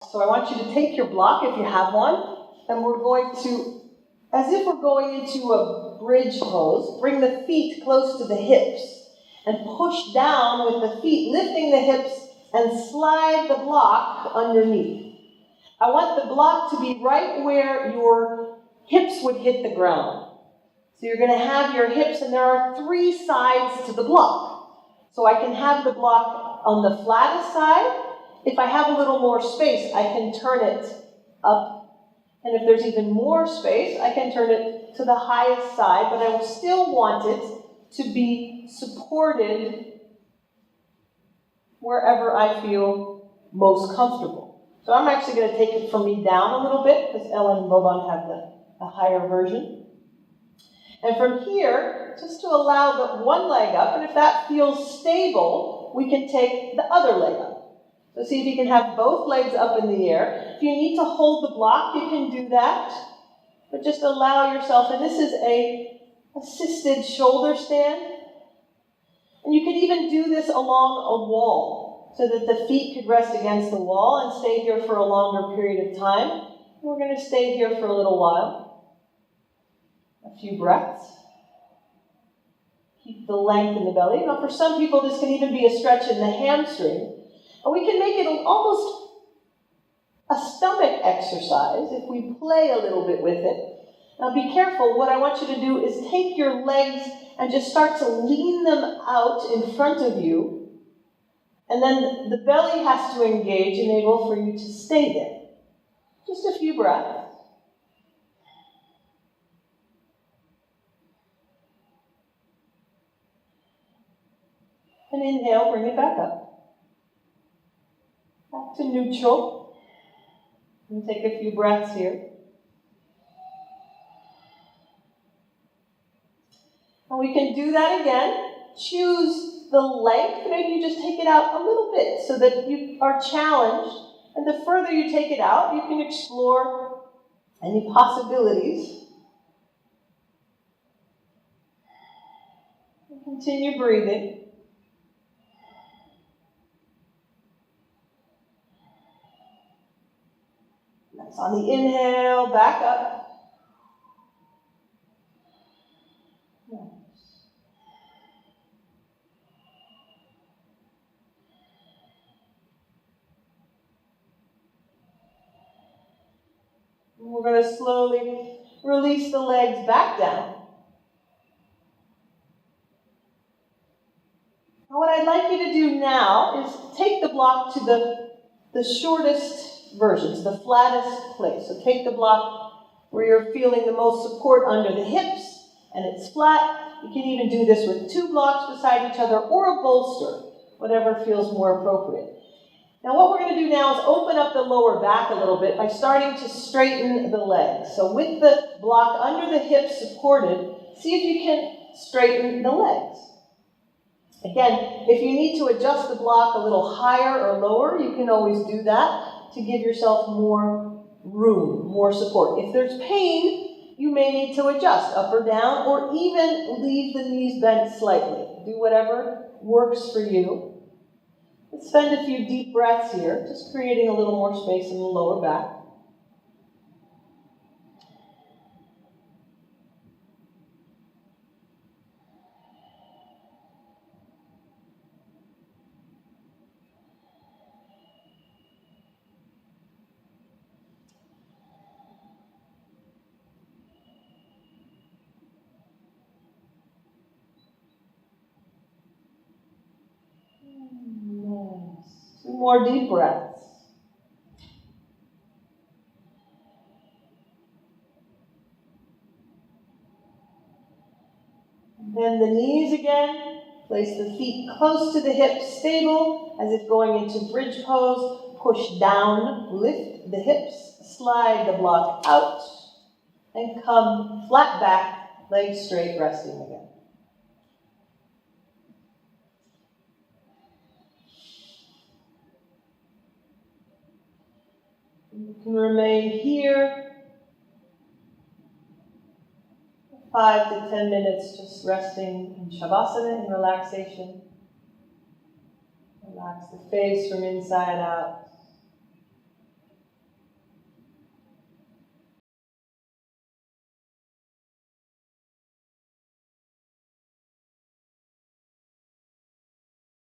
So I want you to take your block, if you have one, and we're going to, as if we're going into a bridge pose, bring the feet close to the hips and push down with the feet, lifting the hips and slide the block underneath. I want the block to be right where your hips would hit the ground. So you're going to have your hips, and there are 3 sides to the block. So I can have the block on the flattest side. If I have a little more space, I can turn it up. And if there's even more space, I can turn it to the highest side, but I will still want it to be supported wherever I feel most comfortable. So I'm actually going to take it from me down a little bit, because Ellen and Boban have the higher version. And from here, just to allow the one leg up, and if that feels stable, we can take the other leg up. So see if you can have both legs up in the air. If you need to hold the block, you can do that. But just allow yourself, and this is a assisted shoulder stand. And you could even do this along a wall, so that the feet could rest against the wall and stay here for a longer period of time. We're going to stay here for a little while. A few breaths. Keep the length in the belly. Now for some people this can even be a stretch in the hamstring. And we can make it almost a stomach exercise if we play a little bit with it. Now be careful. What I want you to do is take your legs and just start to lean them out in front of you. And then the belly has to engage, enable for you to stay there. Just a few breaths. And inhale, bring it back up. Back to neutral. And take a few breaths here. And we can do that again. Choose the length. Maybe you just take it out a little bit so that you are challenged. And the further you take it out, you can explore any possibilities. And continue breathing. Nice. On the inhale, back up. Nice. And we're going to slowly release the legs back down. Now what I'd like you to do now is take the block to the shortest versions, the flattest place. So take the block where you're feeling the most support under the hips, and it's flat. You can even do this with 2 blocks beside each other or a bolster, whatever feels more appropriate. Now what we're going to do now is open up the lower back a little bit by starting to straighten the legs. So with the block under the hips supported, see if you can straighten the legs. Again, if you need to adjust the block a little higher or lower, you can always do that to give yourself more room, more support. If there's pain, you may need to adjust up or down, or even leave the knees bent slightly. Do whatever works for you. Let's spend a few deep breaths here, just creating a little more space in the lower back. Nice. 2 more deep breaths. Bend the knees again. Place the feet close to the hips, stable, as if going into bridge pose. Push down, lift the hips, slide the block out, and come flat back, legs straight, resting again. You can remain here 5 to 10 minutes, just resting in Shavasana, in relaxation. Relax the face from inside out.